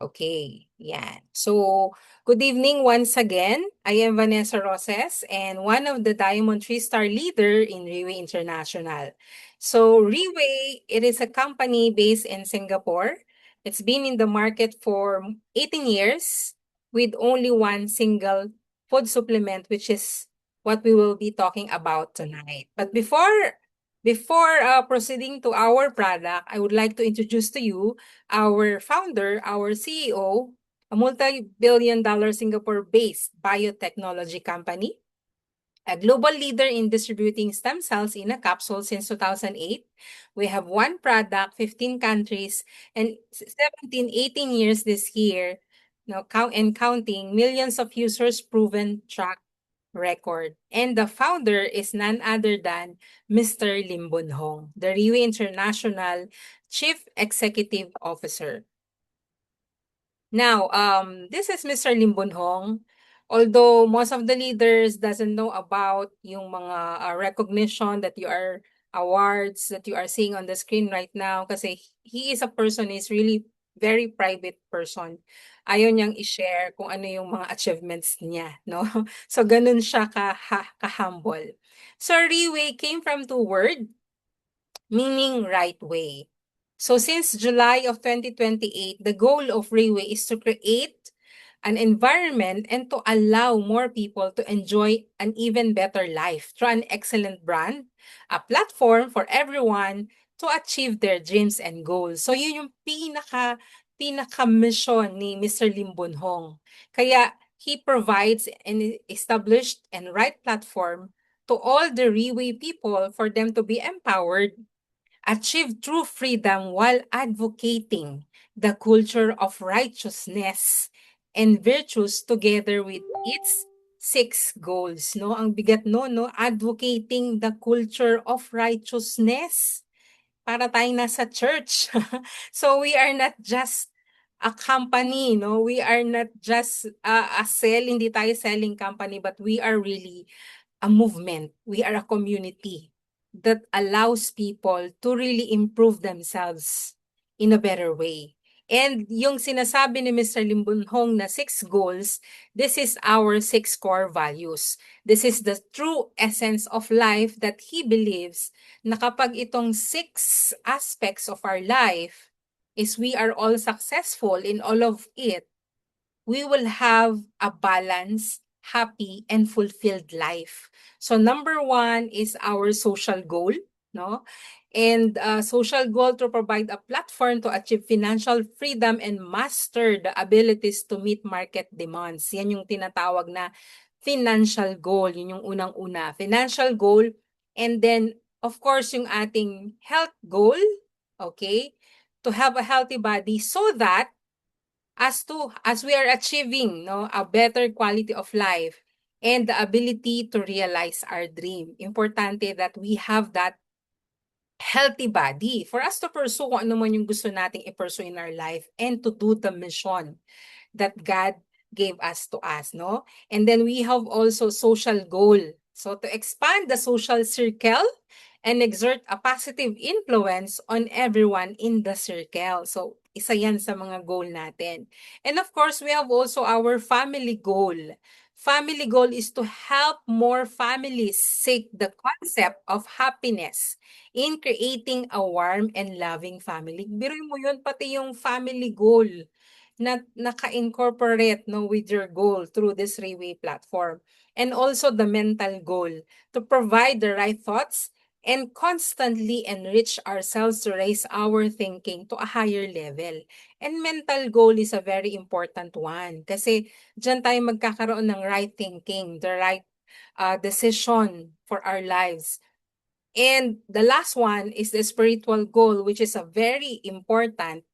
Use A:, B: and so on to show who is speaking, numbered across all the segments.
A: Okay, yan. So, good evening once again. I am Vanessa Roses and one of the Diamond 3-star leader in Riway International. So, Riway, it is a company based in Singapore. It's been in the market for 18 years with only one single food supplement, which is what we will be talking about tonight. But before proceeding to our product, I would like to introduce to you our founder, our CEO, a multi-billion dollar Singapore-based biotechnology company, a global leader in distributing stem cells in a capsule since 2008. We have one product, 15 countries, and 17, 18 years this year, and counting, millions of users proven track record. And the founder is none other than Mr. Lim Boon Hong, the Riway International Chief Executive Officer. Now, this is Mr. Lim Boon Hong. Although most of the leaders doesn't know about yung mga recognition that you are awards that you are seeing on the screen right now kasi he is a person, is really very private person. Ayaw niyang i-share kung ano yung mga achievements niya, no? So ganun siya ka-humble. So Riway came from two words meaning right way. So since July of 2028, the goal of Rayway is to create an environment and to allow more people to enjoy an even better life through an excellent brand, a platform for everyone to achieve their dreams and goals. So yun yung pinaka-mission ni Mr. Lim Boon Hong. Kaya he provides an established and right platform to all the Rayway people for them to be empowered, achieve true freedom while advocating the culture of righteousness and virtues together with its six goals. No, ang bigat no, advocating the culture of righteousness. Para tayong nasa church. So we are not just a company, no? We are not just hindi tayo selling company, but we are really a movement. We are a community that allows people to really improve themselves in a better way. And yung sinasabi ni Mr. Lim Boon Hong na 6 goals, this is our 6 core values. This is the true essence of life that he believes na kapag itong 6 aspects of our life is we are all successful in all of it, we will have a balanced, happy, and fulfilled life. So number 1 is our social goal, no? And social goal to provide a platform to achieve financial freedom and master the abilities to meet market demands. Yan yung tinatawag na financial goal. Yun yung unang-una. Financial goal. And then, of course, yung ating health goal, okay? To have a healthy body so that as we are achieving a better quality of life and the ability to realize our dream. Importante that we have that healthy body for us to pursue kung ano man yung gusto nating i-pursue in our life and to do the mission that God gave us to us, no? And then we have also social goal. So to expand the social circle and exert a positive influence on everyone in the circle. So isa yan sa mga goal natin. And of course, we have also our family goal. Family goal is to help more families seek the concept of happiness in creating a warm and loving family. Biruin mo yun, pati yung family goal na naka-incorporate with your goal through this Rayway platform. And also the mental goal to provide the right thoughts and constantly enrich ourselves to raise our thinking to a higher level. And mental goal is a very important one kasi dyan tayo magkakaroon ng right thinking, the right decision for our lives. And the last one is the spiritual goal, which is a very important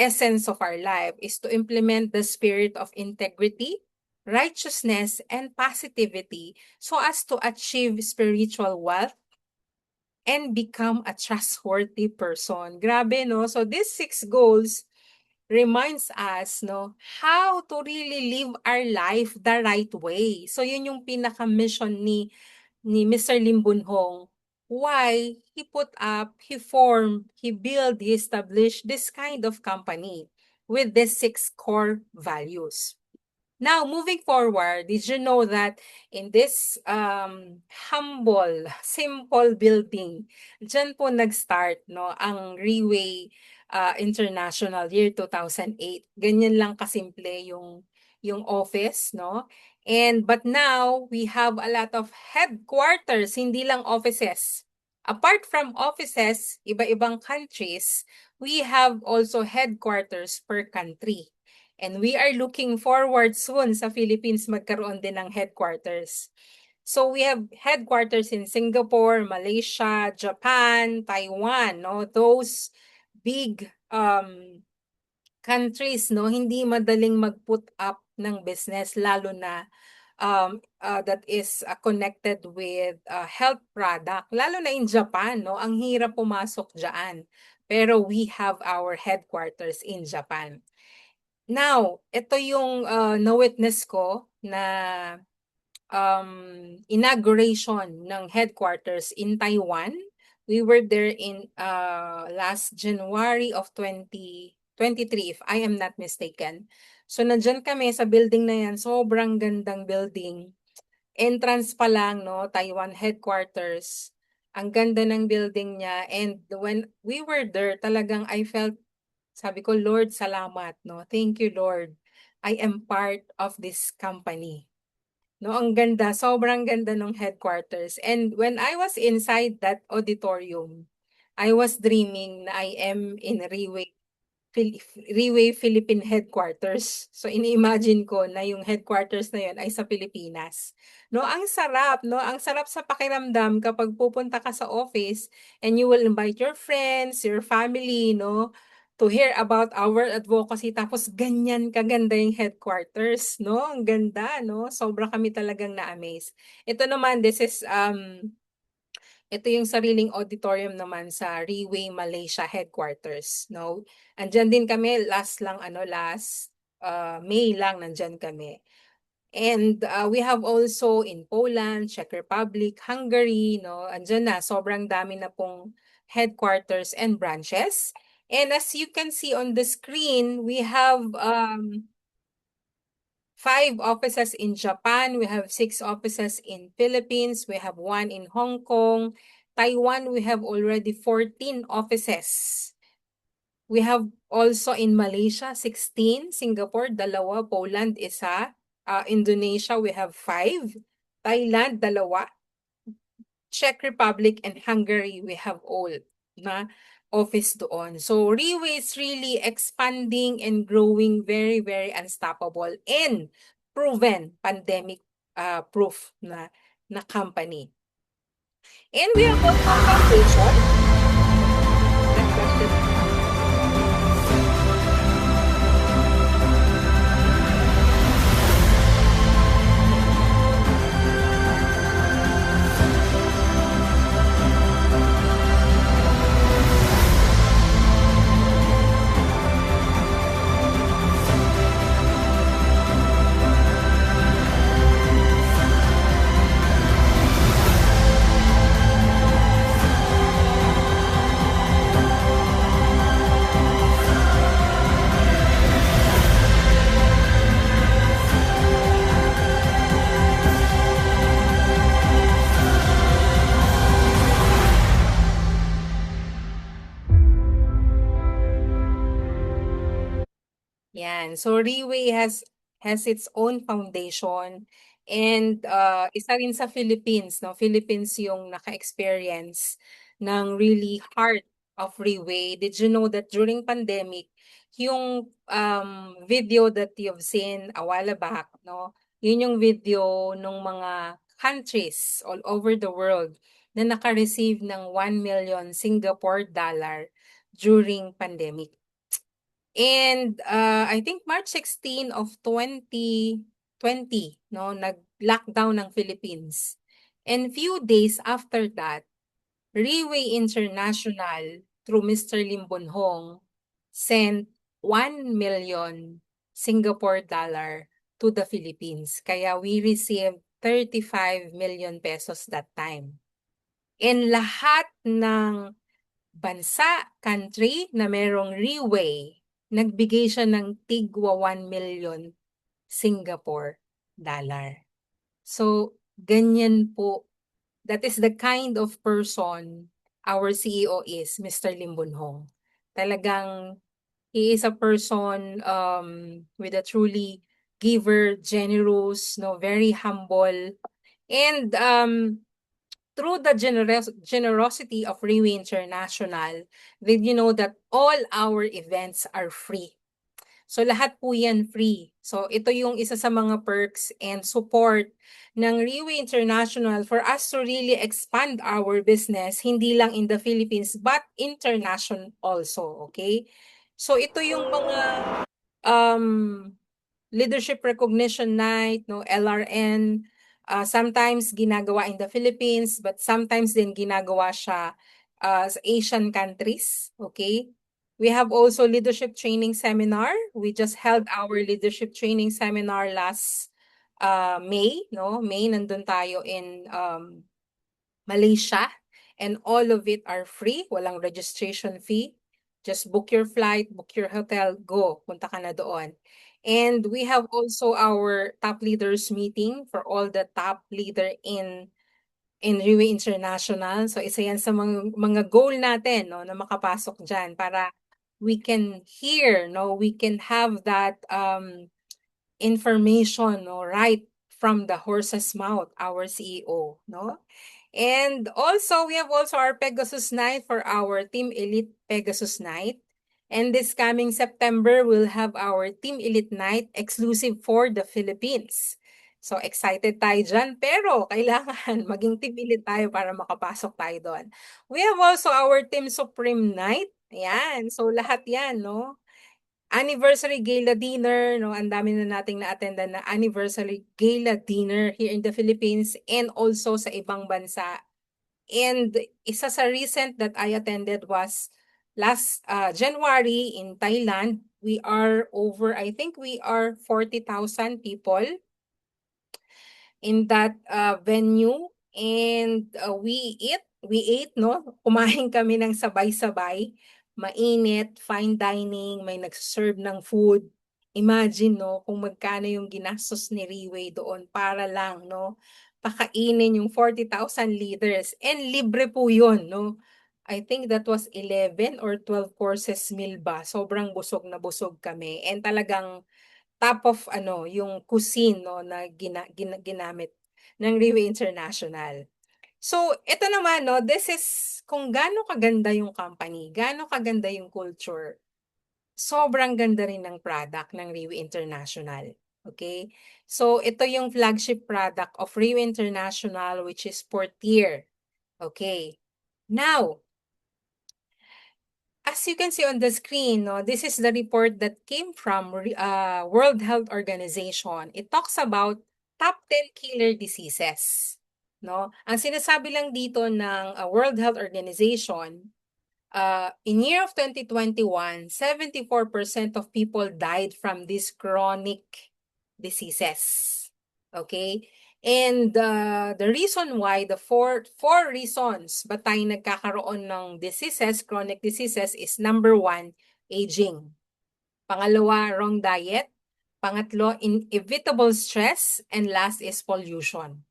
A: essence of our life, is to implement the spirit of integrity, righteousness, and positivity so as to achieve spiritual wealth and become a trustworthy person. Grabe, no? So these 6 goals reminds us, no, how to really live our life the right way. So yun yung pinaka-mission ni Mr. Lim Boon Hong. Why he put up, he formed, he built, he established this kind of company with these 6 core values. Now, moving forward, did you know that in this humble, simple building, dyan po nag-start no, ang Reway International year 2008. Ganyan lang kasimple yung office, no? But now, we have a lot of headquarters, hindi lang offices. Apart from offices, iba-ibang countries, we have also headquarters per country. And we are looking forward soon sa Philippines magkaroon din ng headquarters. So we have headquarters in Singapore, Malaysia, Japan, Taiwan, no? Those big countries, no? Hindi madaling mag-put up ng business lalo na that is connected with health product. Lalo na in Japan, no? Ang hirap pumasok diyan. Pero we have our headquarters in Japan. Now, ito yung na-witness ko na inauguration ng headquarters in Taiwan. We were there in last January of 2023, if I am not mistaken. So, nandyan kami sa building na yan. Sobrang gandang building. Entrance pa lang, no? Taiwan headquarters. Ang ganda ng building niya. And when we were there, talagang I felt, sabi ko, Lord, salamat, no? Thank you, Lord. I am part of this company. No, ang ganda, sobrang ganda ng headquarters. And when I was inside that auditorium, I was dreaming na I am in Reway Philippine headquarters. So ini-imagine ko na yung headquarters na yun ay sa Pilipinas. No, ang sarap, no? Ang sarap sa pakiramdam kapag pupunta ka sa office and you will invite your friends, your family, no? To hear about our advocacy, tapos ganyan kaganda yung headquarters, no? Ang ganda, no? Sobra kami talagang na-amaze. Ito naman, ito yung sariling auditorium naman sa Reway Malaysia headquarters, no? Andyan din kami, last May lang nandyan kami. And we have also in Poland, Czech Republic, Hungary, no? Andyan na, sobrang dami na pong headquarters and branches. And as you can see on the screen, we have 5 offices in Japan, we have 6 offices in Philippines, we have 1 in Hong Kong. Taiwan, we have already 14 offices. We have also in Malaysia, 16, Singapore, 2, Poland, 1, Indonesia, we have 5, Thailand, 2, Czech Republic, and Hungary, we have all na office doon. So, Reway is really expanding and growing very, very unstoppable and proven pandemic proof na company. And we have also a foundation. Yan. So Reway has its own foundation and isa rin sa Philippines, no? Philippines yung naka-experience ng really heart of Reway. Did you know that during pandemic, yung video that you've seen a while back, no? Yun yung video ng mga countries all over the world na naka-receive ng 1 million Singapore dollar during pandemic. And I think March 16 of 2020, no, nag-lockdown ng Philippines. And few days after that, Reway International through Mr. Lim Bonhong sent 1 million Singapore dollar to the Philippines. Kaya we received 35 million pesos that time. And lahat ng bansa, country na merong Reway nagbigay siya ng tigwa 1 million Singapore dollar. So, ganyan po. That is the kind of person our CEO is, Mr. Lim Boon Hong. Talagang he is a person with a truly giver, generous, no, very humble, and through the generosity of Riwi International, did you know that all our events are free? So lahat po yan free. So ito yung isa sa mga perks and support ng Riwi International for us to really expand our business, hindi lang in the Philippines but international also, okay? So ito yung mga um, leadership recognition night, no, LRN, sometimes ginagawa in the Philippines but sometimes din ginagawa siya sa Asian countries, okay? We have also leadership training seminar. We just held our leadership training seminar last May, no? May nandun tayo in Malaysia, and all of it are free, walang registration fee. Just book your flight, book your hotel, go, punta ka na doon. And we have also our top leaders meeting for all the top leader in Riwi International. So isa yan sa mga goal natin, no, na makapasok diyan para we can hear, no, we can have that information, no, right from the horse's mouth, our CEO, no? And also, we have also our Pegasus Night for our Team Elite Pegasus Night. And this coming September, we'll have our Team Elite Night exclusive for the Philippines. So, excited tayo dyan. Pero, kailangan maging Team Elite tayo para makapasok tayo doon. We have also our Team Supreme Night. Ayan. So, lahat yan, no? Anniversary gala dinner, no? Ang dami na nating na-attendan na anniversary gala dinner here in the Philippines and also sa ibang bansa. And isa sa recent that I attended was last January in Thailand. We are over, I think we are 40,000 people in that venue, and we ate, no? Kumain kami ng sabay-sabay, mainit, fine dining, may nag-serve ng food. Imagine, no, kung magkano yung ginastos ni Riway doon para lang, no, pakainin yung 40,000 liters, and libre po yun, no? I think that was 11 or 12 courses meal ba? Sobrang busog na busog kami, and talagang top of ano, yung cuisine, no, na ginamit ng Riwi International. So, ito naman, no, this is kung gaano kaganda yung company, gaano kaganda yung culture, sobrang ganda rin ng product ng Riwi International. Okay? So, ito yung flagship product of Riwi International, which is Portier. Okay. Now, as you can see on the screen, no, this is the report that came from World Health Organization. It talks about top 10 killer diseases. No? Ang sinasabi lang dito ng World Health Organization, in year of 2021, 74% of people died from these chronic diseases. Okay? And the reason why, the four reasons ba't tayo nagkakaroon ng diseases, chronic diseases, is number 1, aging. Pangalawa, wrong diet. Pangatlo, inevitable stress. And last is pollution.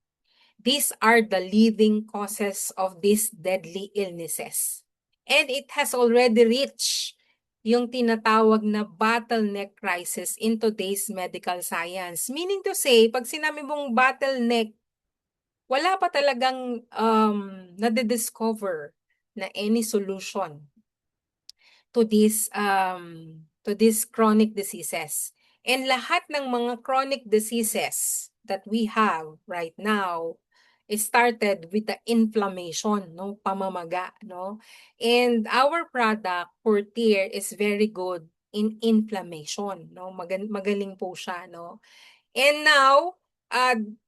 A: These are the leading causes of these deadly illnesses. And it has already reached yung tinatawag na bottleneck crisis in today's medical science. Meaning to say, pag sinabi mong bottleneck, wala pa talagang nade-discover na any solution to these chronic diseases. And lahat ng mga chronic diseases that we have right now, it started with the inflammation, no, pamamaga, no. And our product, Portier, is very good in inflammation, no. Magaling po siya, no. And now,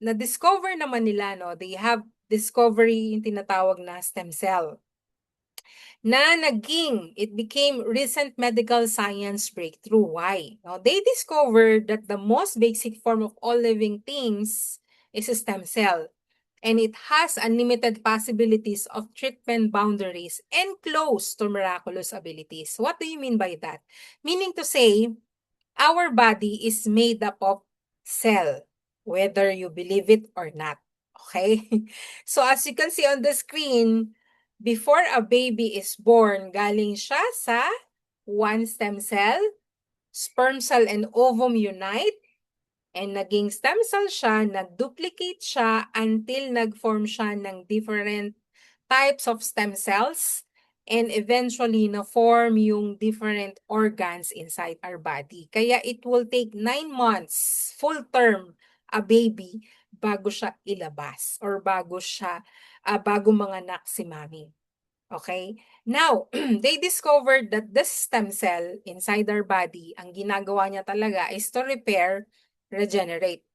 A: na-discover naman nila, no, they have discovery yung tinatawag na stem cell na it became recent medical science breakthrough. Why? Now, they discovered that the most basic form of all living things is a stem cell. and it has unlimited possibilities of treatment boundaries and close to miraculous abilities. What do you mean by that? Meaning to say, our body is made up of cell, whether you believe it or not. Okay? So as you can see on the screen, before a baby is born, galing siya sa one stem cell, sperm cell and ovum unite, and naging stem cell siya, nag-duplicate siya until nag-form siya ng different types of stem cells, and eventually na-form yung different organs inside our body. Kaya it will take 9 months, full term, a baby, bago siya ilabas or bago manganak si mami. Okay? Now, they discovered that this stem cell inside our body, ang ginagawa niya talaga is to repair, regenerate.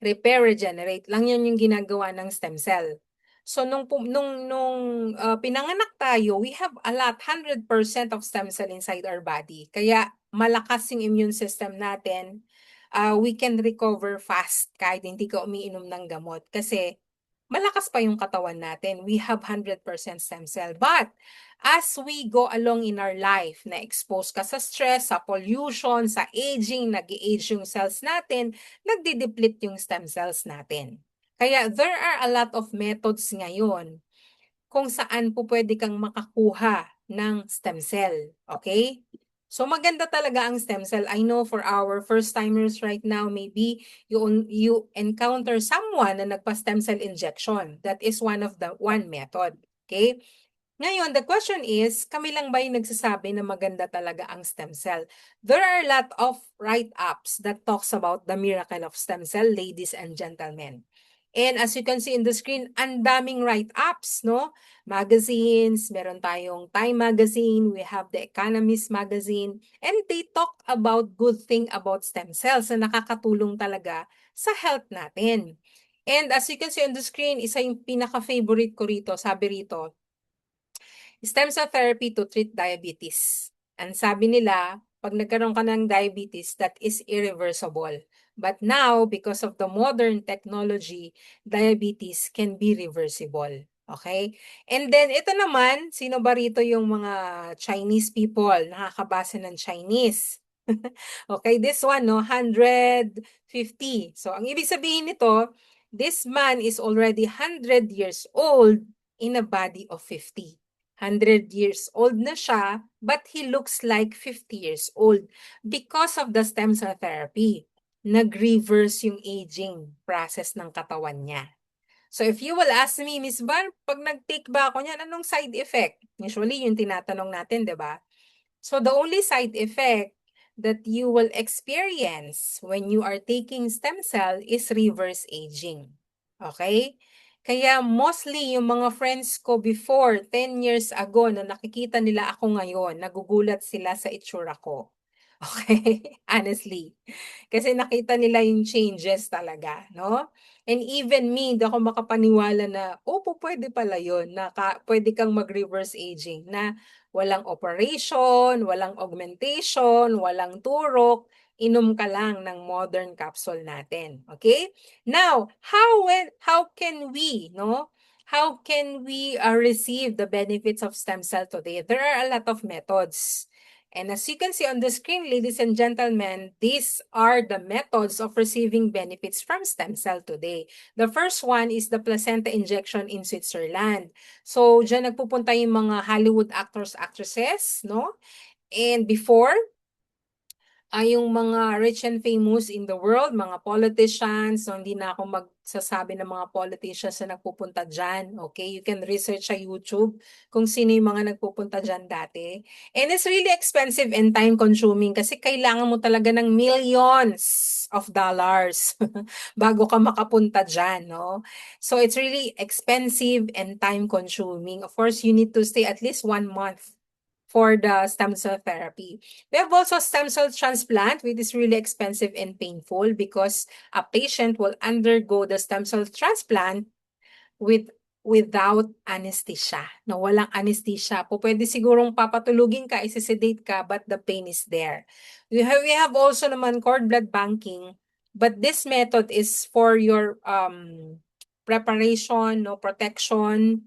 A: Repair, regenerate lang yan yung ginagawa ng stem cell. So, nung pinanganak tayo, we have a lot, 100% of stem cell inside our body. Kaya, malakas yung immune system natin. We can recover fast kahit hindi ka umiinom ng gamot. Kasi, malakas pa yung katawan natin. We have 100% stem cell. But, as we go along in our life, na-expose ka sa stress, sa pollution, sa aging, nag-age yung cells natin, nagdi-deplete yung stem cells natin. Kaya, there are a lot of methods ngayon kung saan po pwede kang makakuha ng stem cell. Okay? So maganda talaga ang stem cell. I know for our first-timers right now, maybe you encounter someone na nagpa-stem cell injection. That is one method. Okay? Ngayon, the question is, kami lang ba yung nagsasabi na maganda talaga ang stem cell? There are a lot of write-ups that talks about the miracle of stem cell, ladies and gentlemen. And as you can see in the screen, ang daming write-ups, no? Magazines, meron tayong Time Magazine, we have the Economist Magazine, and they talk about good thing about stem cells na nakakatulong talaga sa health natin. And as you can see on the screen, isa yung pinaka-favorite ko rito, sabi rito, stem cell therapy to treat diabetes. Ang sabi nila, pag nagkaroon ka ng diabetes, that is irreversible. But now, because of the modern technology, diabetes can be reversible. Okay? And then, ito naman, sino ba rito yung mga Chinese people, nakakabasa ng Chinese? Okay, this one, no, 150. So, ang ibig sabihin nito, this man is already 100 years old in a body of 50. 100 years old na siya, but he looks like 50 years old because of the stem cell therapy. Nag-reverse yung aging process ng katawan niya. So if you will ask me, Miss Bar, pag nag-take ba ako niyan, anong side effect? Usually yung tinatanong natin, di ba? So the only side effect that you will experience when you are taking stem cell is reverse aging. Okay? Kaya mostly yung mga friends ko before, 10 years ago, na nakikita nila ako ngayon, nagugulat sila sa itsura ko. Okay? Honestly. Kasi nakita nila yung changes talaga, no? And even me, hindi ako makapaniwala na, opo, pwede pala yun, na pwede kang mag-reverse aging, na walang operation, walang augmentation, walang turok, inom ka lang ng modern capsule natin. Okay? Now, how can we, no? How can we receive the benefits of stem cell today? There are a lot of methods. And as you can see on the screen, ladies and gentlemen, these are the methods of receiving benefits from stem cell today. The first one is the placenta injection in Switzerland. So, dyan nagpupunta yung mga Hollywood actors, actresses, no? And before, yung mga rich and famous in the world, mga politicians, so hindi na ako magsasabi ng mga politicians na nagpupunta dyan, okay? You can research sa YouTube kung sino yung mga nagpupunta dyan dati. And it's really expensive and time-consuming kasi kailangan mo talaga ng millions of dollars bago ka makapunta dyan, no? So it's really expensive and time-consuming. Of course, you need to stay at least 1 month for the stem cell therapy. We have also stem cell transplant, which is really expensive and painful because a patient will undergo the stem cell transplant without anesthesia. No, walang anesthesia. Po pwede sigurong papatulugin ka, isisedate ka, but the pain is there. We have also naman cord blood banking, but this method is for your preparation, no, protection,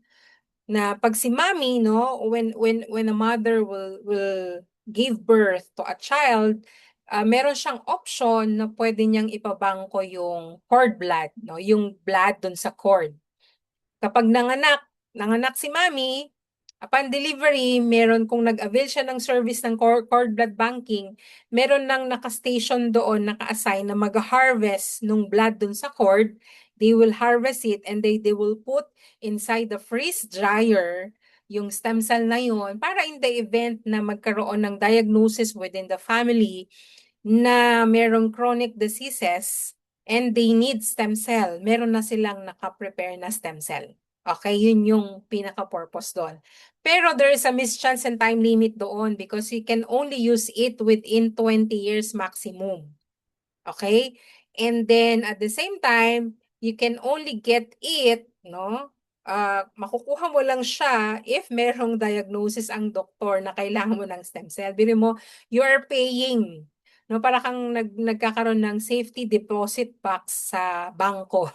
A: na pag si mommy, no, when a mother will give birth to a child, meron siyang option na pwede niyang ipabangko yung cord blood, no, yung blood dun sa cord. Kapag nanganak si mommy, upon delivery, meron kung nag-avail siya ng service ng cord blood banking, meron nang naka-station doon, naka-assign na mag-harvest nung blood dun sa cord. They will harvest it and they will put inside the freeze dryer yung stem cell na yun para in the event na magkaroon ng diagnosis within the family na merong chronic diseases and they need stem cell, meron na silang naka-prepare na stem cell. Okay, yun yung pinaka-purpose doon. Pero there is a mischance and time limit doon because you can only use it within 20 years maximum. Okay? And then at the same time, you can only get it, no? Makukuha mo lang siya if merong diagnosis ang doktor na kailangan mo ng stem cell. Bili mo, you are paying, no? Para kang nagkakaroon ng safety deposit box sa bangko.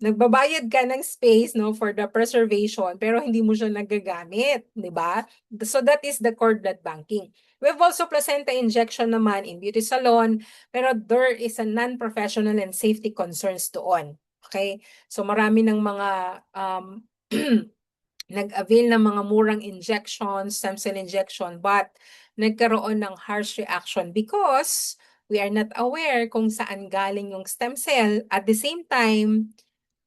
A: Nagbabayad ka ng space, no, for the preservation, pero hindi mo siya nagagamit, di ba? So that is the cord blood banking. We have also placenta injection naman in beauty salon, pero there is a non-professional and safety concerns doon. Okay? So marami ng mga nag-avail ng mga murang injections, stem cell injection, but nagkaroon ng harsh reaction because we are not aware kung saan galing yung stem cell. At the same time,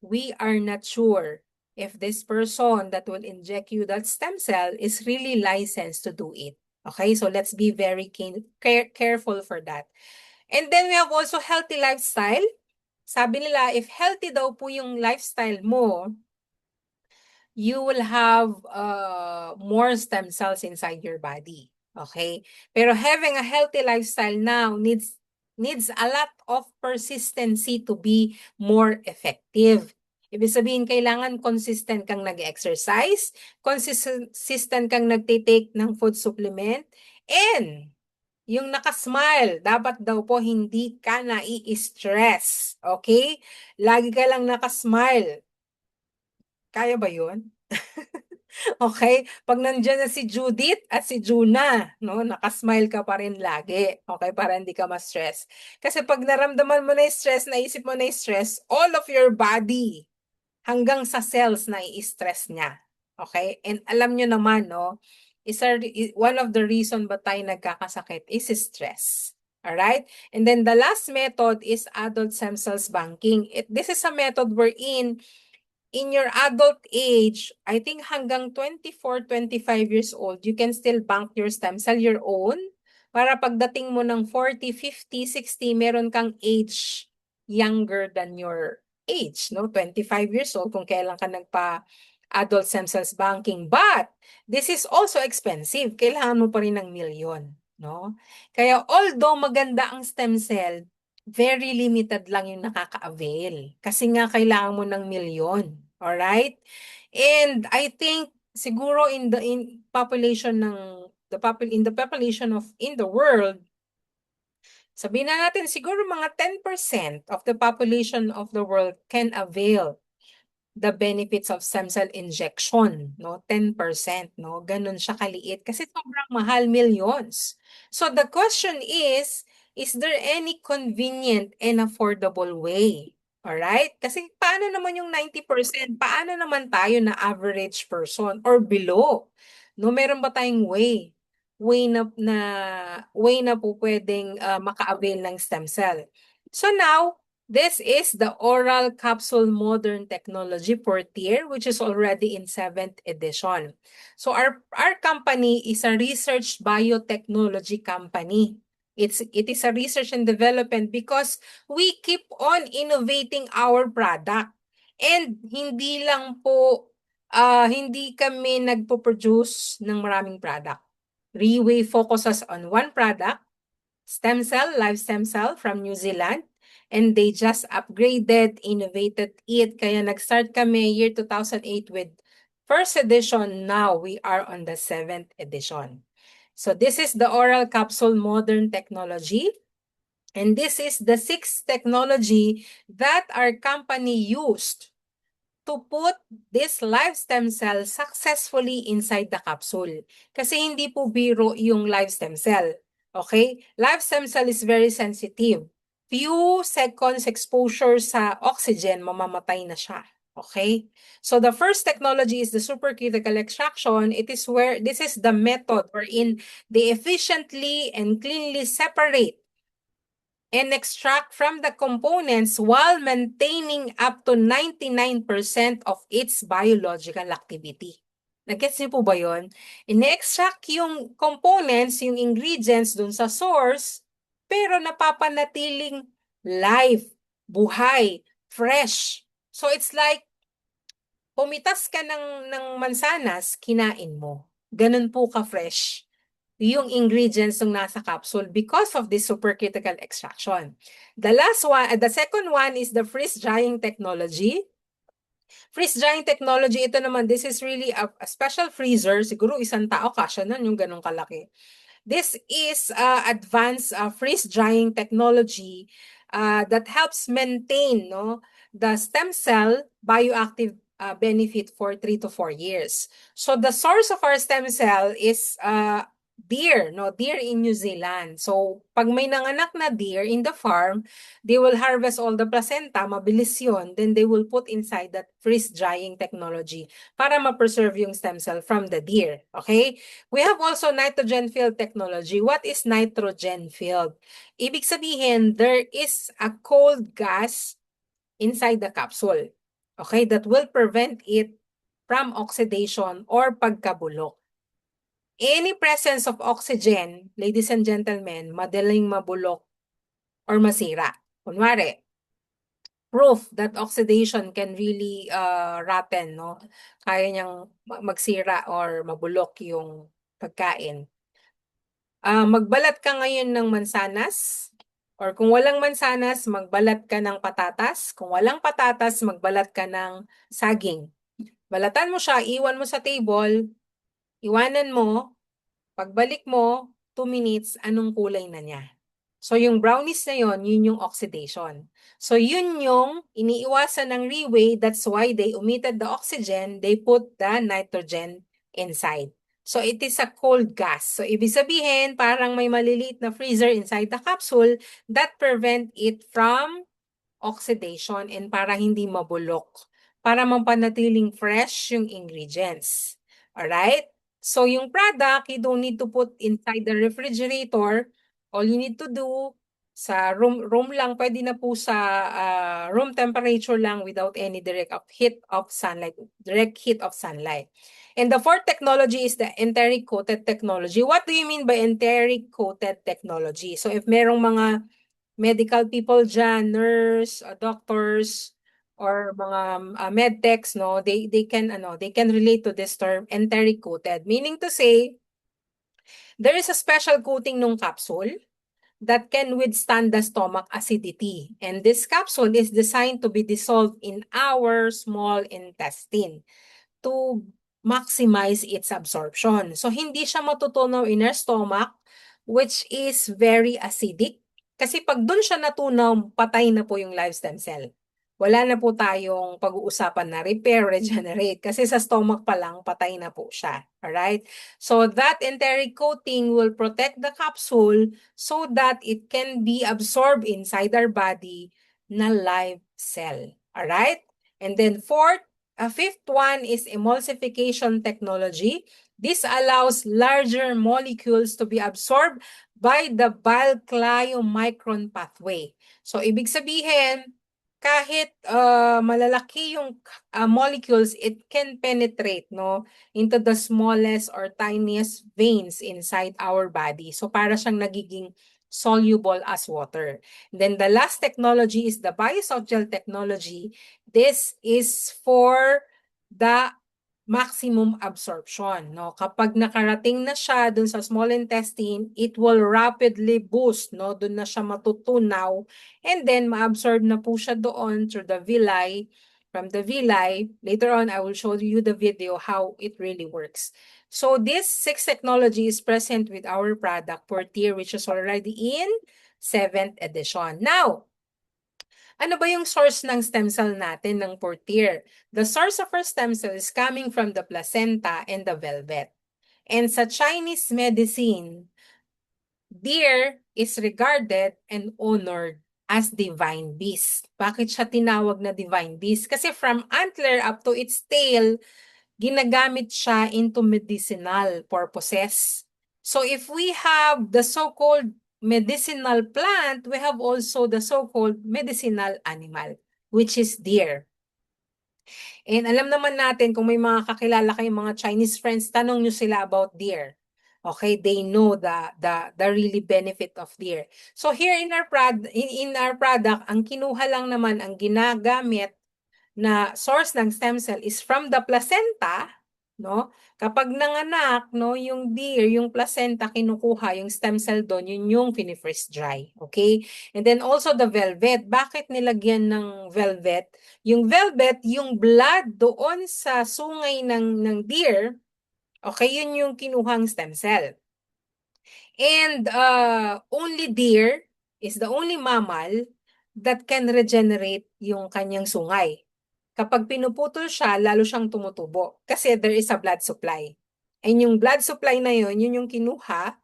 A: we are not sure if this person that will inject you that stem cell is really licensed to do it. Okay, so let's be very careful for that. And then we have also healthy lifestyle. Sabi nila, if healthy daw po yung lifestyle mo, you will have more stem cells inside your body. Okay? Pero having a healthy lifestyle now needs a lot of persistency to be more effective. Ibig sabihin, kailangan consistent kang nag-exercise, consistent kang nagtitake ng food supplement, and yung nakasmile, dapat daw po hindi ka nai-stress. Okay? Lagi ka lang nakasmile. Kaya ba yun? Okay? Pag nandiyan na si Judith at si Juna, no, nakasmile ka pa rin lagi. Okay? Para hindi ka ma-stress. Kasi pag naramdaman mo na yung stress, naisip mo na yung stress, all of your body, hanggang sa cells na i-stress niya. Okay? And alam nyo naman, no, one of the reason ba tayo nagkakasakit is stress. Alright? And then the last method is adult stem cells banking. This is a method wherein in your adult age, I think hanggang 24, 25 years old, you can still bank your stem cell your own para pagdating mo ng 40, 50, 60, meron kang age younger than your age, no? 25 years old kung kailan ka nagpa-adult stem cells banking. But this is also expensive. Kailangan mo pa rin ng milyon, no? Kaya although maganda ang stem cell, very limited lang yung nakaka-avail. Kasi nga kailangan mo ng milyon. Alright? And I think siguro in the population ng in the population of in the world, sabihin na natin siguro mga 10% of the population of the world can avail the benefits of stem cell injection, no? 10%, no? Ganun siya kaliit kasi sobrang mahal, millions. So the question is there any convenient and affordable way? Alright? Kasi paano naman yung 90%? Paano naman tayo na average person or below? No, meron ba tayong way? Way na po pwedeng maka-avail ng stem cell. So now, this is the oral capsule modern technology Portier, which is already in 7th edition. So our company is a research biotechnology company. It is a research and development because we keep on innovating our product. And hindi lang po, hindi kami nagpo-produce ng maraming product. Reway focuses on one product, stem cell, live stem cell from New Zealand. And they just upgraded, innovated it. Kaya nag-start kami year 2008 with first edition. Now we are on the 7th edition. So this is the oral capsule modern technology. And this is the 6th technology that our company used to put this live stem cell successfully inside the capsule. Kasi hindi po biro yung live stem cell. Okay? Live stem cell is very sensitive. Few seconds exposure sa oxygen, mamamatay na siya. Okay? So the first technology is the supercritical extraction. This is the method wherein they efficiently and cleanly separate and extract from the components while maintaining up to 99% of its biological activity. Nag-gets niyo po ba yun? Ine-extract yung components, yung ingredients dun sa source, pero napapanatiling live, buhay, fresh. So it's like, pumitas ka ng mansanas, kinain mo. Ganun po ka-fresh yung ingredients ng nasa capsule because of this supercritical extraction. The second one is the freeze drying technology. Freeze drying technology, ito naman, this is really a special freezer. Siguro isang tao kasya nun yung ganong kalaki. This is advanced freeze drying technology that helps maintain the stem cell bioactive benefit for 3 to 4 years. So the source of our stem cell is deer in New Zealand. So pag may nanganak na deer in the farm, they will harvest all the placenta, mabilis yun, then they will put inside that freeze drying technology para ma-preserve yung stem cell from the deer. Okay? We have also nitrogen filled technology. What is nitrogen filled? Ibig sabihin, there is a cold gas inside the capsule, okay, that will prevent it from oxidation or pagkabulok. Any presence of oxygen, ladies and gentlemen, madaling mabulok or masira. Kunwari, proof that oxidation can really rotten, no? Kaya niyang magsira or mabulok yung pagkain. Magbalat ka ngayon ng mansanas, or kung walang mansanas, magbalat ka ng patatas. Kung walang patatas, magbalat ka ng saging. Balatan mo siya, iwan mo sa table, iwanan mo, pagbalik mo, 2 minutes, anong kulay na niya? So yung brownies na yun yung oxidation. So yun yung iniiwasan ng Reway, that's why they omitted the oxygen, they put the nitrogen inside. So it is a cold gas. So ibig sabihin, parang may maliliit na freezer inside the capsule that prevent it from oxidation and para hindi mabulok. Para mapanatiling fresh yung ingredients. Alright? So yung product, you don't need to put inside the refrigerator. All you need to do, sa room lang, pwede na po sa room temperature lang without any direct heat of sunlight. And the fourth technology is the enteric coated technology. What do you mean by enteric coated technology? So if merong mga medical people dyan, nurse, doctors, or mga medtechs, no, they can relate to this term enteric coated, meaning to say there is a special coating nung capsule that can withstand the stomach acidity. And this capsule is designed to be dissolved in our small intestine to maximize its absorption. So, hindi siya matutunaw in our stomach, which is very acidic. Kasi pag dun siya natunaw, patay na po yung live stem cell. Wala na po tayong pag-uusapan na repair, regenerate. Kasi sa stomach pa lang, patay na po siya. Alright? So, that enteric coating will protect the capsule so that it can be absorbed inside our body na live cell. Alright? And then fifth one is emulsification technology. This allows larger molecules to be absorbed by the bile chylomicron pathway. So, ibig sabihin, kahit malalaki yung molecules, it can penetrate into the smallest or tiniest veins inside our body. So, para siyang nagiging soluble as water. Then the last technology is the biosoftgel technology. This is for the maximum absorption. Kapag nakarating na siya dun sa small intestine, it will rapidly boost. Dun na siya matutunaw. And then, ma-absorb na po siya doon through the villi. From the villi, later on, I will show you the video how it really works. So, this 6 technology is present with our product Portier, which is already in 7th edition. Now, Ano ba yung source ng stem cell natin ng Portier? The source of our stem cell is coming from the placenta and the velvet. And sa Chinese medicine, deer is regarded and honored as divine beast. Bakit siya tinawag na divine beast? Kasi from antler up to its tail, ginagamit siya into medicinal purposes. So if we have the so-called medicinal plant, we have also the so-called medicinal animal, which is deer. And alam naman natin kung may mga kakilala kayong mga Chinese friends, tanong nyo sila about deer. Okay, they know the really benefit of deer. So here in our product, ang kinuha lang naman ang ginagamit na source ng stem cell is from the placenta, no? Kapag nanganak, no, yung deer, yung placenta kinukuha, yung stem cell doon, yun yung fini-freeze dry, okay? And then also the velvet. Bakit nilagyan ng velvet? Yung velvet, yung blood doon sa sungay ng deer, okay, yun yung kinuhang stem cell. And only deer is the only mammal that can regenerate yung kanyang sungay. Kapag pinuputol siya, lalo siyang tumutubo kasi there is a blood supply. And yung blood supply na yun yung kinuha,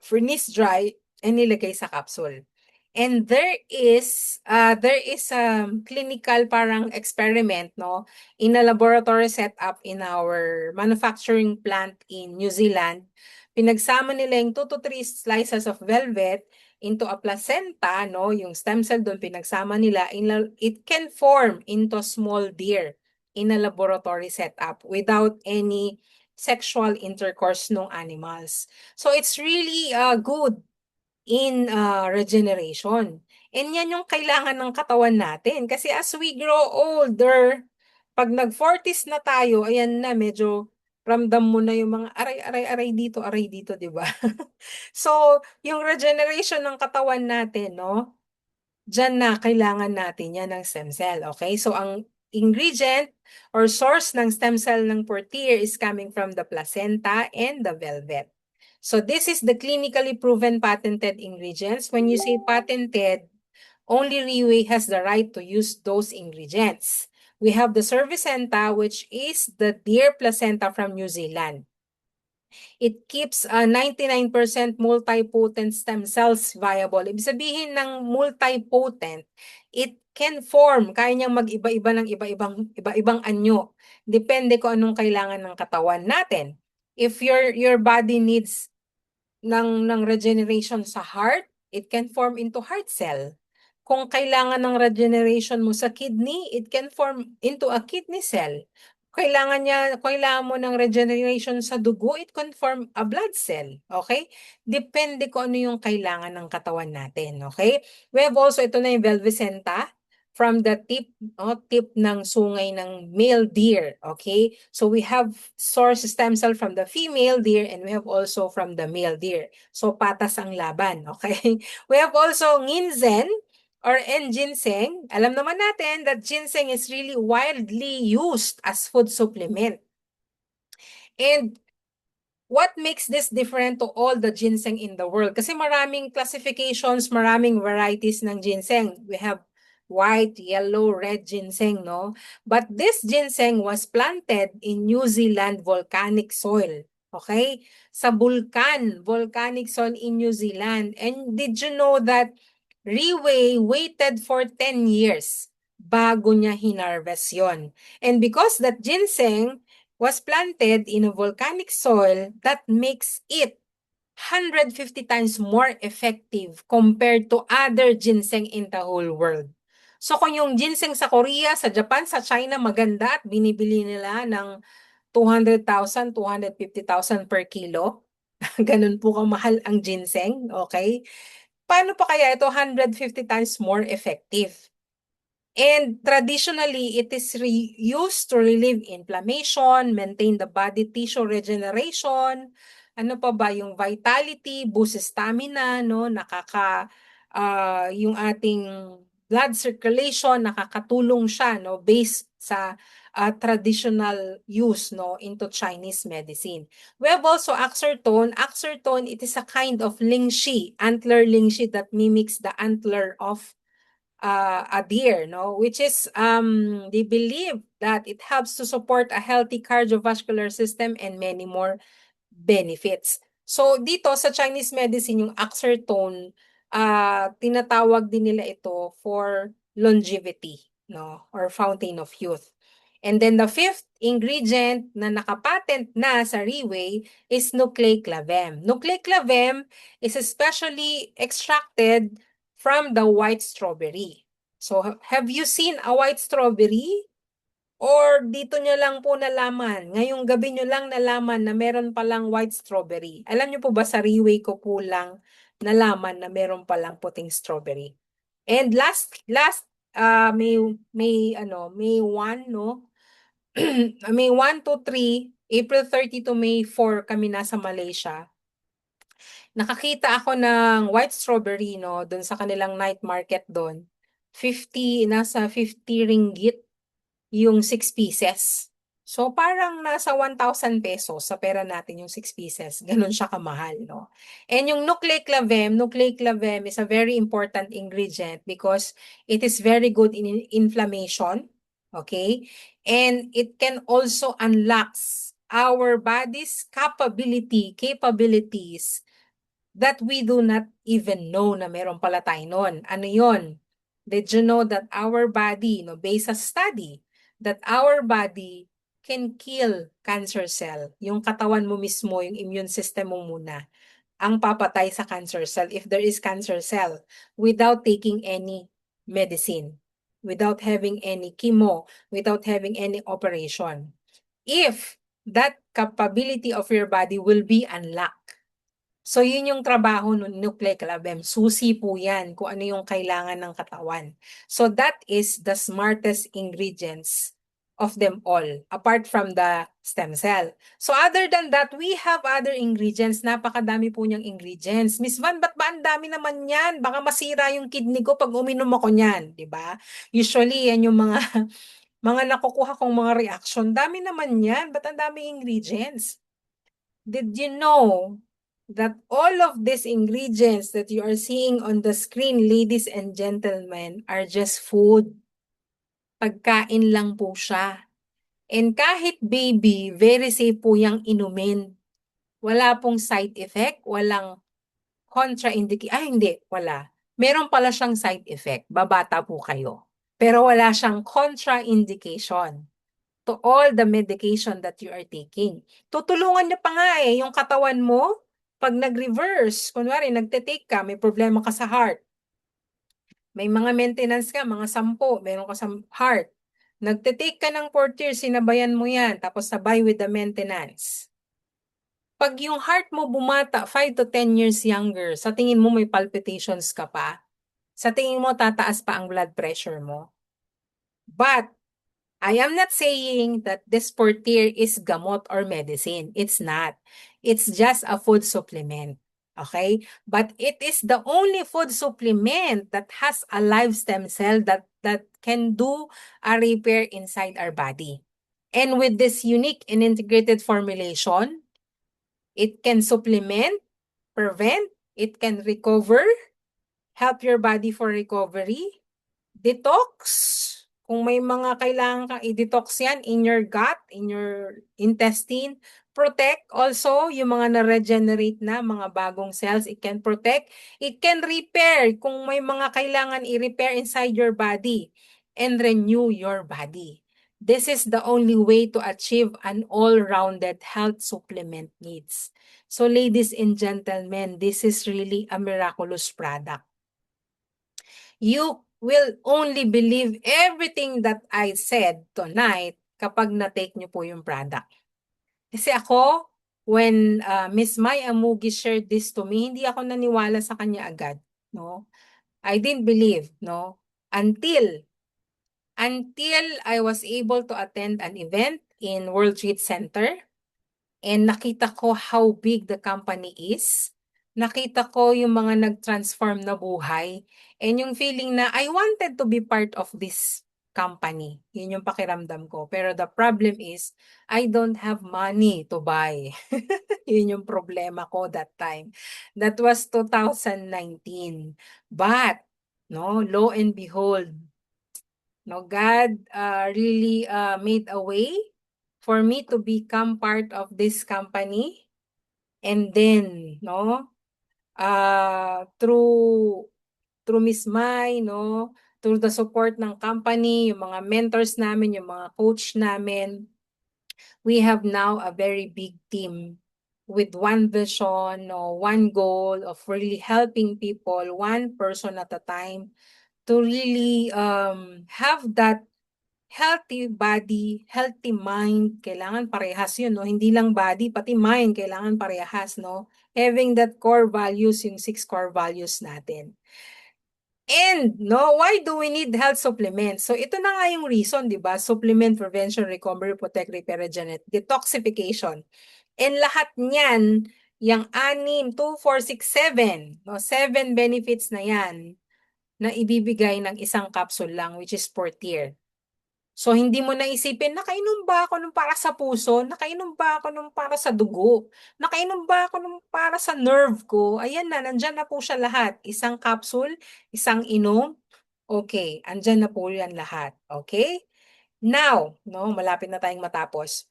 A: freeze dry, and nilagay sa capsule. And there is a clinical parang experiment, no, in a laboratory setup in our manufacturing plant in New Zealand. Pinagsama nila yung 2 to 3 slices of velvet into a placenta, no, yung stem cell doon pinagsama nila, it can form into small deer in a laboratory setup without any sexual intercourse ng animals. So it's really good in regeneration. And yan yung kailangan ng katawan natin. Kasi as we grow older, pag nag-40s na tayo, ayan na, medyo ramdam mo na yung mga aray dito, di ba? So, yung regeneration ng katawan natin, no? Diyan na kailangan natin yan ng stem cell, okay? So, ang ingredient or source ng stem cell ng Portier is coming from the placenta and the velvet. So, this is the clinically proven patented ingredients. When you say patented, only Riway has the right to use those ingredients. We have the Cervicenta, which is the deer placenta from New Zealand. It keeps 99% multipotent stem cells viable. Ibig sabihin ng multipotent, it can form, kaya niyang mag-iba-iba ng iba-ibang anyo. Depende kung anong kailangan ng katawan natin. If your body needs ng regeneration sa heart, it can form into heart cell. Kung kailangan ng regeneration mo sa kidney, it can form into a kidney cell. Kailangan mo ng regeneration sa dugo, it can form a blood cell. Okay? Depende kung ano yung kailangan ng katawan natin. Okay? We have also, ito na yung Velvicenta from the tip ng sungay ng male deer. Okay? So we have source stem cell from the female deer and we have also from the male deer. So patas ang laban. Okay? We have also nginzen and ginseng. Alam naman natin that ginseng is really widely used as food supplement. And what makes this different to all the ginseng in the world? Kasi maraming classifications, maraming varieties ng ginseng. We have white, yellow, red ginseng, no? But this ginseng was planted in New Zealand volcanic soil. Okay? Sa volcanic soil in New Zealand. And did you know that Riway waited for 10 years bago niya hinarvest yon? And because that ginseng was planted in a volcanic soil, that makes it 150 times more effective compared to other ginseng in the whole world. So kung yung ginseng sa Korea, sa Japan, sa China maganda at binibili nila ng 200,000, 250,000 per kilo, ganun po kamahal ang ginseng, okay? Paano pa kaya ito 150 times more effective? And traditionally, it is used to relieve inflammation, maintain the body tissue regeneration, ano pa ba, yung vitality, boost stamina, no? Yung ating blood circulation, nakakatulong siya, no? Based sa traditional use, no? Into Chinese medicine. We have also axertone. Axertone, it is a kind of lingshi, antler lingshi that mimics the antler of adhere, no? Which is they believe that it helps to support a healthy cardiovascular system and many more benefits. So dito sa Chinese medicine, yung Oxertone, tinatawag din nila ito for longevity, no? Or fountain of youth. And then the fifth ingredient na nakapatent na sa Reway is nucleiclavem. Nucleiclavem is especially extracted from the white strawberry. So have you seen a white strawberry? Or dito nyo lang po nalaman, ngayong gabi nyo lang nalaman na meron palang white strawberry. Alam nyo po ba sa Reway ko po lang nalaman na meron palang puting strawberry. And last May 1 no. May 1 to 3, April 30 to May 4 kami nasa Malaysia. Nakakita ako ng white strawberry no doon sa kanilang night market doon. Nasa 50 ringgit yung 6 pieces. So parang nasa 1,000 pesos sa pera natin yung 6 pieces. Ganun siya kamahal, no? And yung nucleiclavem is a very important ingredient because it is very good in inflammation, okay? And it can also unlocks our body's capabilities that we do not even know na meron pala tayo nun. Ano yun? Did you know that our body, no, based sa study, that our body can kill cancer cell. Yung katawan mo mismo, yung immune system mo muna, ang papatay sa cancer cell if there is cancer cell without taking any medicine, without having any chemo, without having any operation. If that capability of your body will be unlocked. So, yun yung trabaho ng nucleiclavem. Susi po yan kung ano yung kailangan ng katawan. So, that is the smartest ingredients of them all, apart from the stem cell. So, other than that, we have other ingredients. Napakadami po niyang ingredients. Miss Van, ba't ba ang dami naman yan? Baka masira yung kidney ko pag uminom ako niyan, di ba? Usually, yan yung mga mga nakukuha kong mga reaction. Dami naman yan. Ba't ang dami ingredients? Did you know that all of these ingredients that you are seeing on the screen, ladies and gentlemen, are just food? Pagkain lang po siya. And kahit baby, very safe po yung inumin. Wala pong side effect, walang contraindication. Ay, hindi, wala. Meron pala siyang side effect. Babata po kayo. Pero wala siyang contraindication to all the medication that you are taking. Tutulungan niya pa nga yung katawan mo pag nag-reverse. Kunwari, nagte-take ka, may problema ka sa heart. May mga maintenance ka, mga 10, meron ka sa heart. Nagte-take ka ng 4 years, sinabayan mo yan, tapos sabay with the maintenance. Pag yung heart mo bumata 5 to 10 years younger, sa tingin mo may palpitations ka pa? Sa tingin mo tataas pa ang blood pressure mo? But I am not saying that this Portir is gamot or medicine. It's not. It's just a food supplement. Okay? But it is the only food supplement that has a live stem cell that can do a repair inside our body. And with this unique and integrated formulation, it can supplement, prevent, it can recover, help your body for recovery, detox. Kung may mga kailangan kang i-detox yan in your gut, in your intestine, protect also yung mga na-regenerate na mga bagong cells. It can protect. It can repair kung may mga kailangan i-repair inside your body and renew your body. This is the only way to achieve an all-rounded health supplement needs. So ladies and gentlemen, this is really a miraculous product. You will only believe everything that I said tonight kapag na-take nyo po yung product. Kasi ako, when Miss Mai Amugi shared this to me, hindi ako naniwala sa kanya agad. No? I didn't believe, no? Until I was able to attend an event in World Trade Center and nakita ko how big the company is. Nakita ko yung mga nag-transform na buhay. And yung feeling na I wanted to be part of this company. Yun yung pakiramdam ko. Pero the problem is, I don't have money to buy. Yun yung problema ko that time. That was 2019. But, no? Lo and behold, no, God really made a way for me to become part of this company. And then, no, through Miss Mai, no, through the support ng company, yung mga mentors namin, yung mga coach namin, we have now a very big team with one vision, no, one goal of really helping people, one person at a time, to really have that healthy body, healthy mind. Kailangan parehas yun, no? Hindi lang body, pati mind, kailangan parehas, no? Having that core values, yung 6 core values natin. And, no, why do we need health supplements? So, ito na nga yung reason, di ba? Supplement, prevention, recovery, protect, repair, regenerate, detoxification. And lahat niyan, yung 6, 2, 4, 6, 7, no? 7 benefits na yan na ibibigay ng isang capsule lang, which is per tier. So, hindi mo naisipin, nakainom ba ako nung para sa puso? Nakainom ba ako nung para sa dugo? Nakainom ba ako nung para sa nerve ko? Ayan na, nandyan na po siya lahat. Isang capsule, isang inom. Okay, andyan na po yan lahat. Okay? Now, no, malapit na tayong matapos.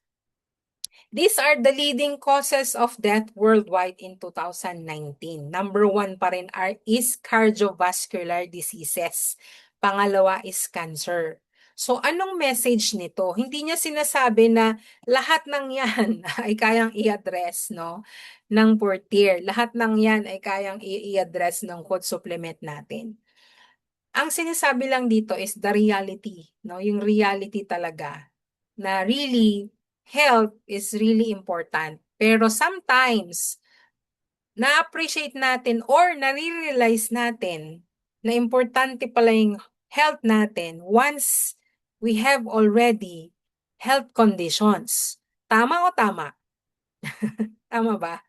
A: These are the leading causes of death worldwide in 2019. Number 1 pa rin is cardiovascular diseases. Pangalawa is cancer. So, anong message nito? Hindi niya sinasabi na lahat ng yan ay kayang i-address, no, ng Portier. Lahat ng yan ay kayang i-address ng food supplement natin. Ang sinasabi lang dito is the reality, no, yung reality talaga na really health is really important. Pero sometimes, na-appreciate natin or nare-realize natin na importante pala yung health natin once we have already health conditions. Tama o tama? Tama ba?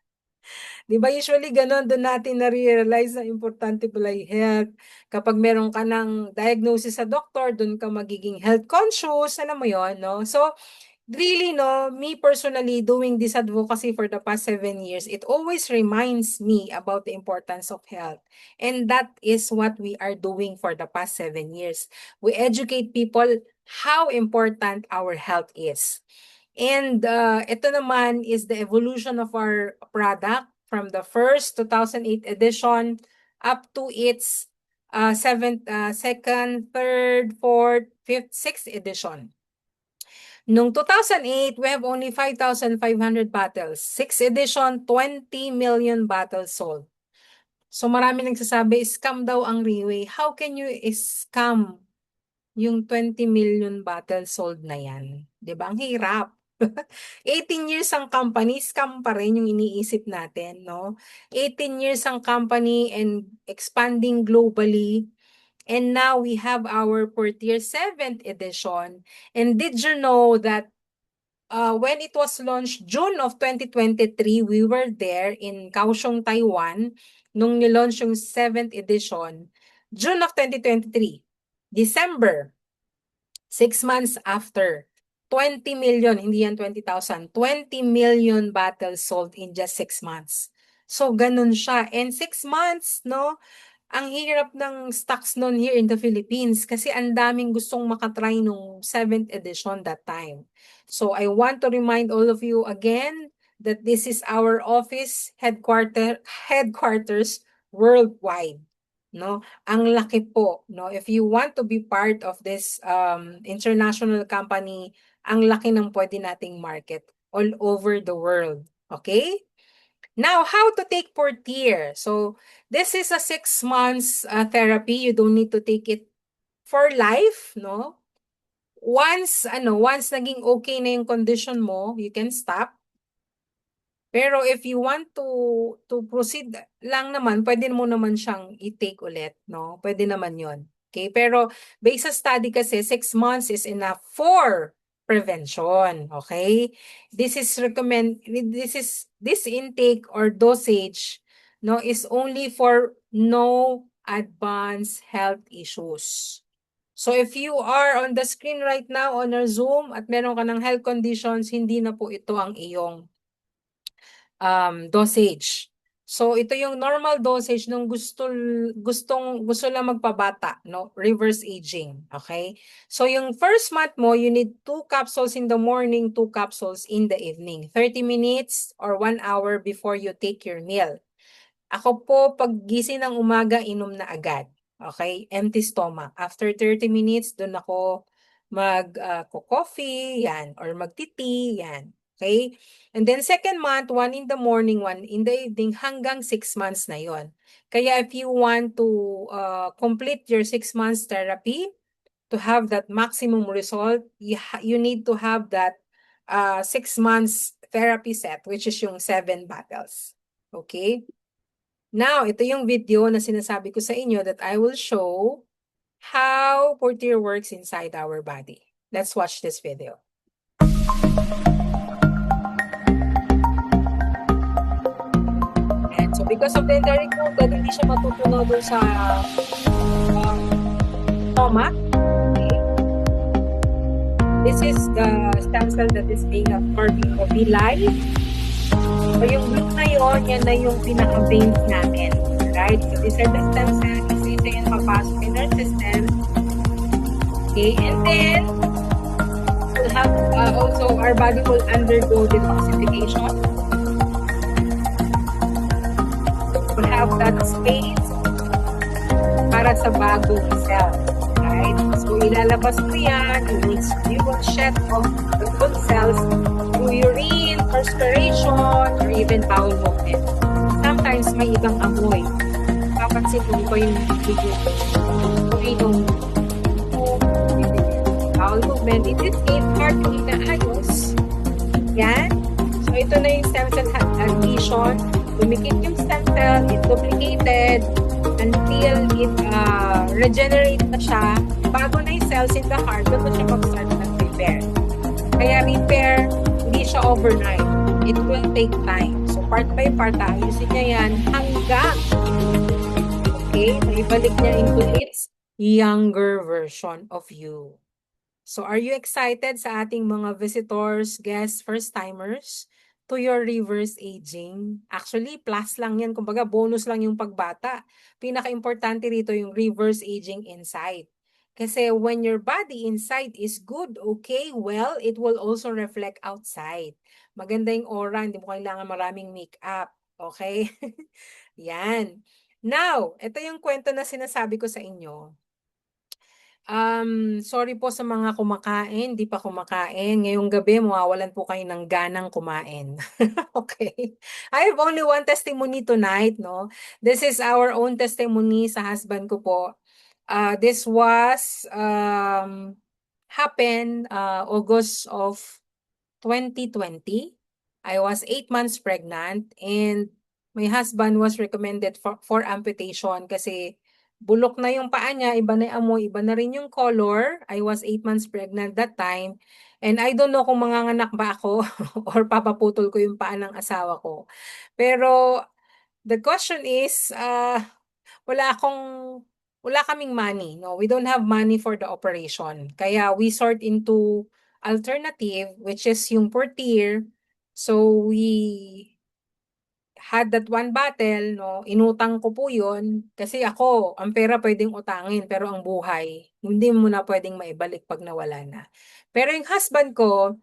A: Di ba usually ganun, doon natin na-realize na importante pala yung health. Kapag meron ka ng diagnosis sa doktor, doon ka magiging health conscious, alam mo yon, no? So, really, no, me personally doing this advocacy for the past 7 years, it always reminds me about the importance of health. And that is what we are doing for the past 7 years. We educate people how important our health is. And ito naman is the evolution of our product from the first 2008 edition up to its second, third, fourth, fifth, sixth edition. Noong 2008, we have only 5,500 bottles. Sixth edition, 20 million bottles sold. So marami nagsasabi, scam daw ang Riway. How can you scam yung 20 million bottles sold na yan? 'Di ba? Ang hirap. 18 years ang company, scam pa rin yung iniisip natin, no? 18 years ang company and expanding globally. And now we have our Portier 7th edition. And did you know that when it was launched June of 2023, we were there in Kaohsiung, Taiwan, nung nilaunch yung 7th edition, June of 2023. December, 6 months after, 20 million, hindi yan 20,000, 20 million bottles sold in just 6 months. So, ganun siya. And 6 months, no, ang hirap ng stocks noon here in the Philippines kasi ang daming gustong makatry nung 7th edition that time. So I want to remind all of you again that this is our office headquarters worldwide. No, ang laki po, no. If you want to be part of this international company, ang laki ng pwede nating market all over the world. Okay? Now, how to take Portier? So, this is a 6 months therapy. You don't need to take it for life, no? Once naging okay na yung condition mo, you can stop. Pero if you want to proceed lang naman, pwede mo naman siyang i-take ulit, no? Pwede naman 'yon. Okay? Pero based sa study kasi 6 months is enough for prevention, okay? This intake or dosage, no, is only for no advanced health issues. So if you are on the screen right now on our Zoom at meron ka ng health conditions, hindi na po ito ang iyong dosage. So ito yung normal dosage nung gusto lang magpabata, no? Reverse aging, okay? So yung first month mo, you need 2 capsules in the morning, 2 capsules in the evening. 30 minutes or 1 hour before you take your meal. Ako po, pag gising ng umaga, inom na agad. Okay? Empty stomach. After 30 minutes, doon ako mag-coffee, yan, or mag-tea, yan. Okay? And then second month, 1 in the morning, 1 in the evening, hanggang 6 months na yon. Kaya if you want to complete your 6 months therapy, to have that maximum result, you need to have that 6 months therapy set, which is yung 7 bottles. Okay? Now, ito yung video na sinasabi ko sa inyo that I will show how Portier works inside our body. Let's watch this video. And so because of the enteric node, that hindi siya matutunaw doon sa stomach. Okay. This is the stem cell that is being absorbed in the villi. So yung blue na yun, yan na yung pinaka-veins natin. Right? So these are the stem cells. Kasi ito yung papasok in our system. Okay, and then we'll have also our body will undergo detoxification. We'll have that space para sa bagong cell. Right? So ilalabas mo yan, you will shed off the good cells through urine, perspiration, or even bowel movement. Sometimes may ibang amoy. Papansin mo ba yung bowel movement, it is hard to inaayos. Yan. So, ito na yung stem cell adhesion. Lumikit yung stem cell, it duplicated until it regenerate na siya. Bago na yung cells in the heart, doon siya mag-start ng repair. Kaya repair, hindi siya overnight. It will take time. So, part by part, ayusin niya yan hanggang okay, maibalik niya into its younger version of you. So are you excited sa ating mga visitors, guests, first-timers to your reverse aging? Actually, plus lang yan. Kumbaga, bonus lang yung pagbata. Pinaka-importante rito yung reverse aging inside. Kasi when your body inside is good, okay, well, it will also reflect outside. Maganda yung aura, hindi mo kailangan maraming makeup. Okay? Yan. Now, ito yung kwento na sinasabi ko sa inyo. Sorry po sa mga kumakain, di pa kumakain. Ngayong gabi, mawawalan po kayo ng ganang kumain. Okay. I have only one testimony tonight, no? This is our own testimony sa husband ko po. This was happened August of 2020. I was 8 months pregnant and my husband was recommended for amputation kasi bulok na yung paa niya, iba na yung amoy, iba na rin yung color. I was 8 months pregnant that time. And I don't know kung manganganak ba ako or papaputol ko yung paa ng asawa ko. Pero the question is, wala kaming money. No, we don't have money for the operation. Kaya we sort into alternative, which is yung Portier. So we had that one bottle, no, inutang ko po yun. Kasi ako, ang pera pwedeng utangin, pero ang buhay, hindi mo na pwedeng maibalik pag nawala na. Pero yung husband ko,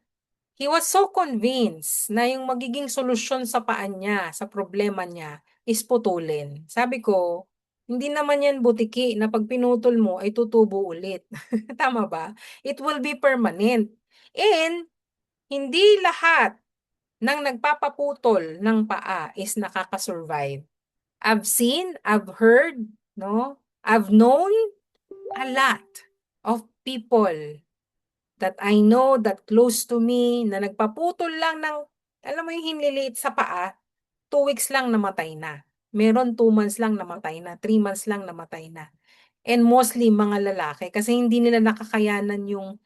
A: he was so convinced na yung magiging solusyon sa paan niya, sa problema niya, is putulin. Sabi ko, hindi naman yan butiki na pag pinutol mo ay tutubo ulit. Tama ba? It will be permanent. And hindi lahat ng nagpapaputol ng paa is nakakasurvive. I've seen, I've heard, no? I've known a lot of people that I know that close to me na nagpaputol lang ng, alam mo yung hinliliit sa paa, 2 weeks lang namatay na. Meron 2 months lang namatay na, 3 months lang namatay na. And mostly mga lalaki kasi hindi nila nakakayanan yung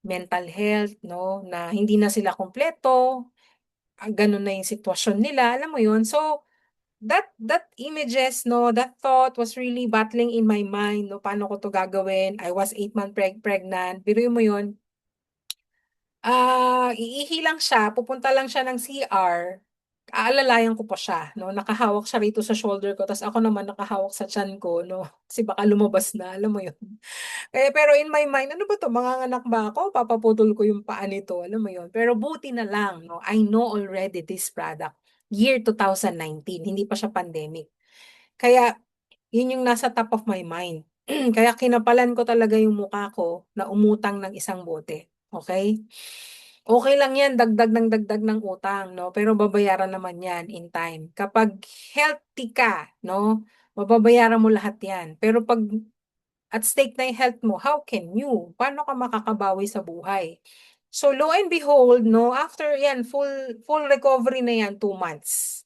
A: mental health, no, na hindi na sila kumpleto, ganun na yung sitwasyon nila, alam mo yun. So, that images, no, that thought was really battling in my mind, no, paano ko to gagawin? I was 8 months pregnant. Biruin mo yun, iihi lang siya, pupunta lang siya ng CR. aalalayan ko pa siya, no? Nakahawak siya rito sa shoulder ko, tas ako naman nakahawak sa tiyan ko, no? Kasi baka lumabas na, alam mo yun. Pero in my mind, ano ba 'to, manganganak ba ako, papuputol ko yung paa nito, alam mo yun. Pero buti na lang, no, I know already this product, year 2019, hindi pa siya pandemic. Kaya yun yung nasa top of my mind. Kaya kinapalan ko talaga yung mukha ko na umutang ng isang bote, okay. Okay lang yan, dagdag ng dagdag ng utang, 'no, pero babayaran naman yan in time. Kapag healthy ka, 'no, mababayaran mo lahat yan. Pero 'pag at stake na yung health mo, how can you? Paano ka makakabawi sa buhay? So lo and behold, 'no, after yan full recovery na yan, 2 months.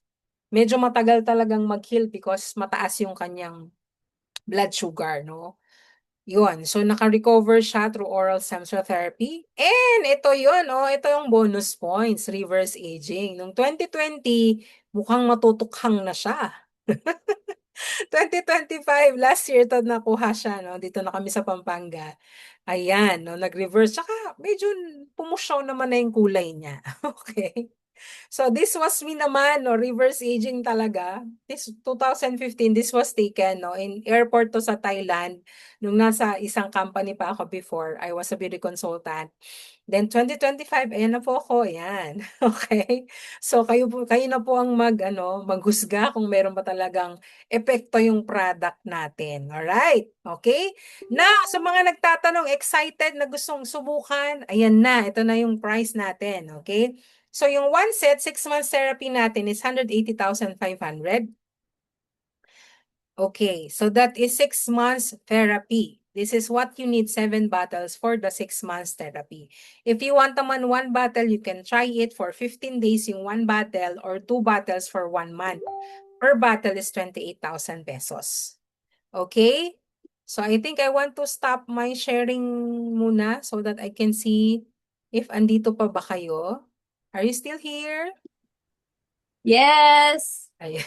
A: Medyo matagal talagang mag-heal because mataas yung kanyang blood sugar, 'no. Yun, so naka-recover siya through oral stem cell therapy. And ito yun, oh, ito yung bonus points, reverse aging. Nung 2020, mukhang matutukhang na siya. 2025, last year 'to nakuha siya, 'no, dito na kami sa Pampanga. Ayan, 'no, nag-reverse tsaka medyo pumusyaw naman na yung kulay niya, okey. So this was me naman, no, reverse aging talaga. This 2015, this was taken, no, in airport to sa Thailand. Nung nasa isang company pa ako before, I was a beauty consultant. Then 2025, ayan na po ako, ayan. Okay. So kayo na po ang ano, maghusga kung meron ba talagang epekto yung product natin. Alright? Okay? Now, sa mga nagtatanong, excited na gustong subukan, ayan na, ito na yung price natin. Okay? So yung one set, 6 months therapy natin is 180,500. Okay, so that is 6 months therapy. This is what you need, 7 bottles for the 6 months therapy. If you want naman one bottle, you can try it for 15 days yung one bottle or 2 bottles for 1 month. Per bottle is 28,000 pesos. Okay? So I think I want to stop my sharing muna so that I can see if andito pa ba kayo. Are you still here?
B: Yes.
A: Ayan.